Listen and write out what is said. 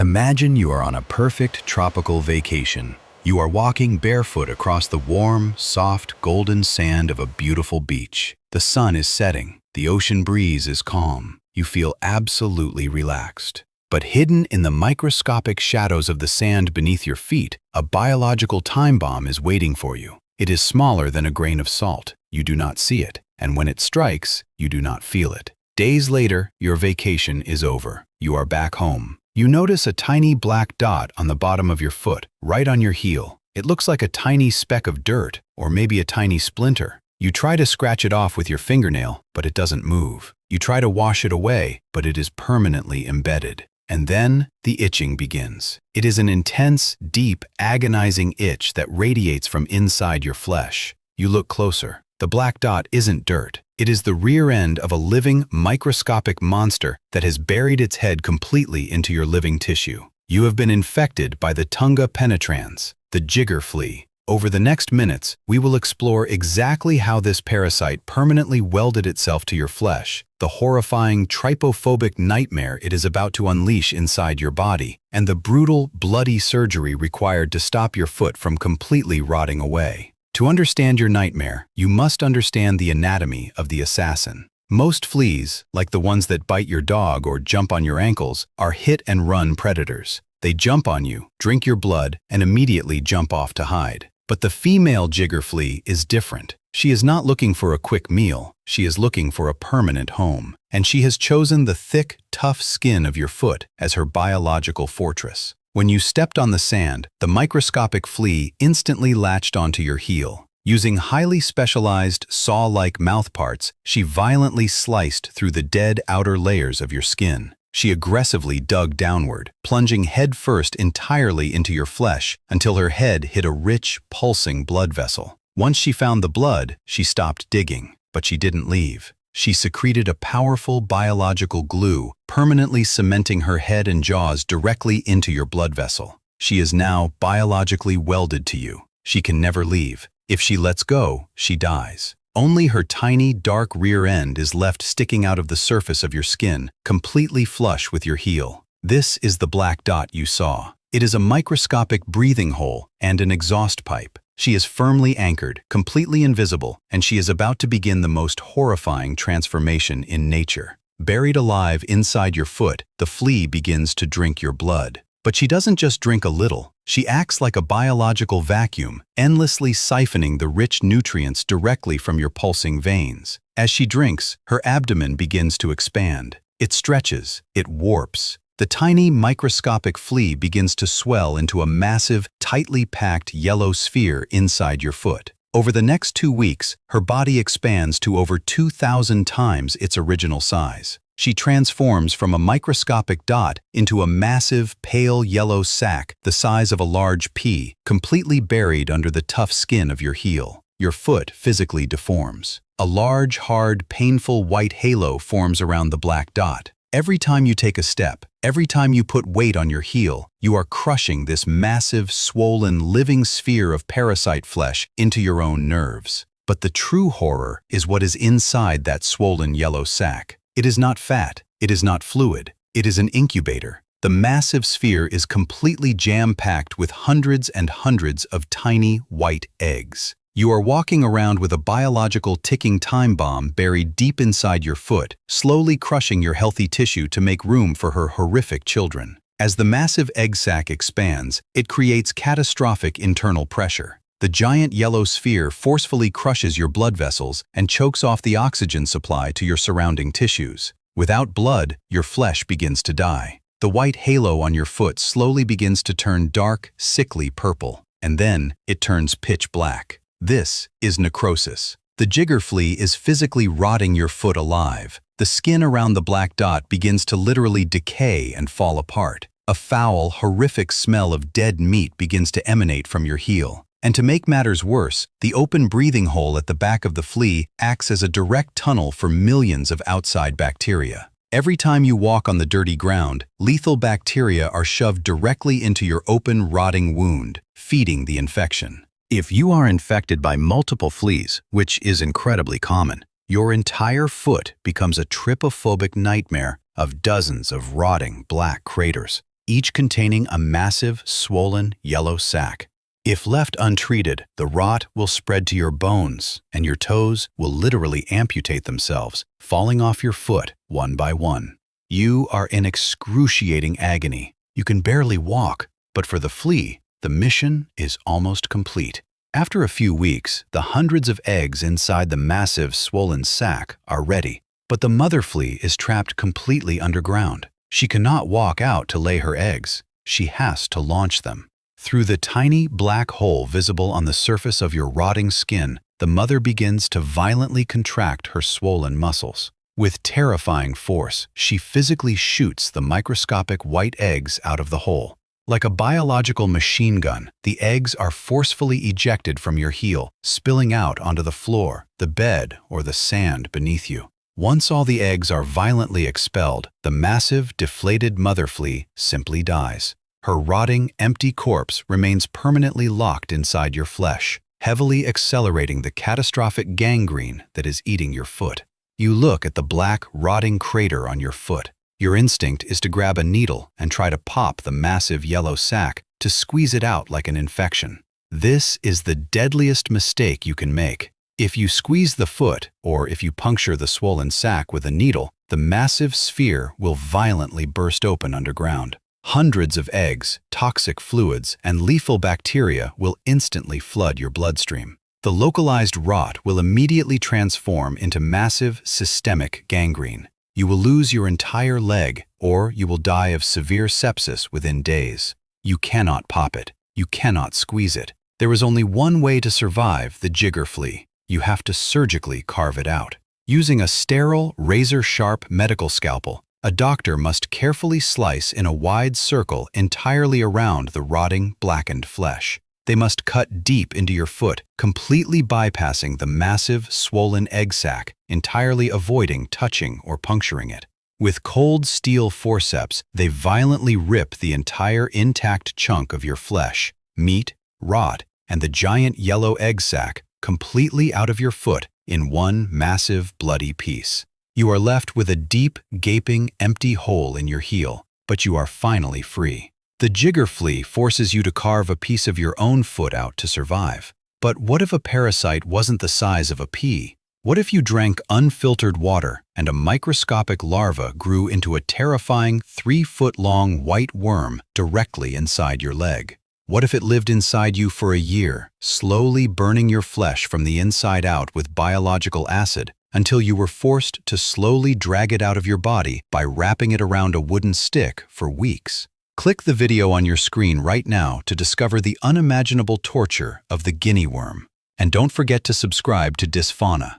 Imagine you are on a perfect tropical vacation. You are walking barefoot across the warm, soft, golden sand of a beautiful beach. The sun is setting. The ocean breeze is calm. You feel absolutely relaxed. But hidden in the microscopic shadows of the sand beneath your feet, a biological time bomb is waiting for you. It is smaller than a grain of salt. You do not see it, and when it strikes, you do not feel it. Days later, your vacation is over. You are back home. You notice a tiny black dot on the bottom of your foot, right on your heel. It looks like a tiny speck of dirt, or maybe a tiny splinter. You try to scratch it off with your fingernail, but it doesn't move. You try to wash it away, but it is permanently embedded. And then the itching begins. It is an intense, deep, agonizing itch that radiates from inside your flesh. You look closer. The black dot isn't dirt. It is the rear end of a living, microscopic monster that has buried its head completely into your living tissue. You have been infected by the Tunga penetrans, the Jigger Flea. Over the next minutes, we will explore exactly how this parasite permanently welded itself to your flesh, the horrifying trypophobic nightmare it is about to unleash inside your body, and the brutal, bloody surgery required to stop your foot from completely rotting away. To understand your nightmare, you must understand the anatomy of the assassin. Most fleas, like the ones that bite your dog or jump on your ankles, are hit-and-run predators. They jump on you, drink your blood, and immediately jump off to hide. But the female Jigger Flea is different. She is not looking for a quick meal. She is looking for a permanent home. And she has chosen the thick, tough skin of your foot as her biological fortress. When you stepped on the sand, the microscopic flea instantly latched onto your heel. Using highly specialized, saw-like mouthparts, she violently sliced through the dead outer layers of your skin. She aggressively dug downward, plunging headfirst entirely into your flesh until her head hit a rich, pulsing blood vessel. Once she found the blood, she stopped digging, but she didn't leave. She secreted a powerful biological glue, permanently cementing her head and jaws directly into your blood vessel. She is now biologically welded to you. She can never leave. If she lets go, she dies. Only her tiny, dark rear end is left sticking out of the surface of your skin, completely flush with your heel. This is the black dot you saw. It is a microscopic breathing hole and an exhaust pipe. She is firmly anchored, completely invisible, and she is about to begin the most horrifying transformation in nature. Buried alive inside your foot, the flea begins to drink your blood. But she doesn't just drink a little. She acts like a biological vacuum, endlessly siphoning the rich nutrients directly from your pulsing veins. As she drinks, her abdomen begins to expand. It stretches, it warps. The tiny microscopic flea begins to swell into a massive, tightly packed yellow sphere inside your foot. Over the next 2 weeks, her body expands to over 2,000 times its original size. She transforms from a microscopic dot into a massive, pale yellow sac the size of a large pea, completely buried under the tough skin of your heel. Your foot physically deforms. A large, hard, painful white halo forms around the black dot. Every time you take a step, every time you put weight on your heel, you are crushing this massive, swollen, living sphere of parasite flesh into your own nerves. But the true horror is what is inside that swollen yellow sac. It is not fat, it is not fluid, it is an incubator. The massive sphere is completely jam-packed with hundreds and hundreds of tiny white eggs. You are walking around with a biological ticking time bomb buried deep inside your foot, slowly crushing your healthy tissue to make room for her horrific children. As the massive egg sac expands, it creates catastrophic internal pressure. The giant yellow sphere forcefully crushes your blood vessels and chokes off the oxygen supply to your surrounding tissues. Without blood, your flesh begins to die. The white halo on your foot slowly begins to turn dark, sickly purple, and then it turns pitch black. This is necrosis. The Jigger Flea is physically rotting your foot alive. The skin around the black dot begins to literally decay and fall apart. A foul, horrific smell of dead meat begins to emanate from your heel. And to make matters worse, the open breathing hole at the back of the flea acts as a direct tunnel for millions of outside bacteria. Every time you walk on the dirty ground, lethal bacteria are shoved directly into your open, rotting wound, feeding the infection. If you are infected by multiple fleas, which is incredibly common, your entire foot becomes a trypophobic nightmare of dozens of rotting black craters. each containing a massive, swollen, yellow sac. If left untreated, the rot will spread to your bones, and your toes will literally amputate themselves, falling off your foot one by one. You are in excruciating agony. You can barely walk, but for the flea, the mission is almost complete. After a few weeks, the hundreds of eggs inside the massive, swollen sac are ready, but the mother flea is trapped completely underground. She cannot walk out to lay her eggs. She has to launch them. Through the tiny black hole visible on the surface of your rotting skin, the mother begins to violently contract her swollen muscles. With terrifying force, she physically shoots the microscopic white eggs out of the hole. Like a biological machine gun, the eggs are forcefully ejected from your heel, spilling out onto the floor, the bed, or the sand beneath you. Once all the eggs are violently expelled, the massive, deflated mother flea simply dies. Her rotting, empty corpse remains permanently locked inside your flesh, heavily accelerating the catastrophic gangrene that is eating your foot. You look at the black, rotting crater on your foot. Your instinct is to grab a needle and try to pop the massive yellow sac to squeeze it out like an infection. This is the deadliest mistake you can make. If you squeeze the foot, or if you puncture the swollen sac with a needle, the massive sphere will violently burst open underground. Hundreds of eggs, toxic fluids, and lethal bacteria will instantly flood your bloodstream. The localized rot will immediately transform into massive, systemic gangrene. You will lose your entire leg, or you will die of severe sepsis within days. You cannot pop it. You cannot squeeze it. There is only one way to survive the jigger flea. You have to surgically carve it out. Using a sterile, razor-sharp medical scalpel, a doctor must carefully slice in a wide circle entirely around the rotting, blackened flesh. They must cut deep into your foot, completely bypassing the massive, swollen egg sac, entirely avoiding touching or puncturing it. With cold steel forceps, they violently rip the entire intact chunk of your flesh, meat, rot, and the giant yellow egg sac completely out of your foot in one massive, bloody piece. You are left with a deep, gaping, empty hole in your heel, but you are finally free. The jigger flea forces you to carve a piece of your own foot out to survive. But what if a parasite wasn't the size of a pea? What if you drank unfiltered water and a microscopic larva grew into a terrifying 3-foot-long white worm directly inside your leg? What if it lived inside you for a year, slowly burning your flesh from the inside out with biological acid, until you were forced to slowly drag it out of your body by wrapping it around a wooden stick for weeks? Click the video on your screen right now to discover the unimaginable torture of the guinea worm. And don't forget to subscribe to Dysfauna.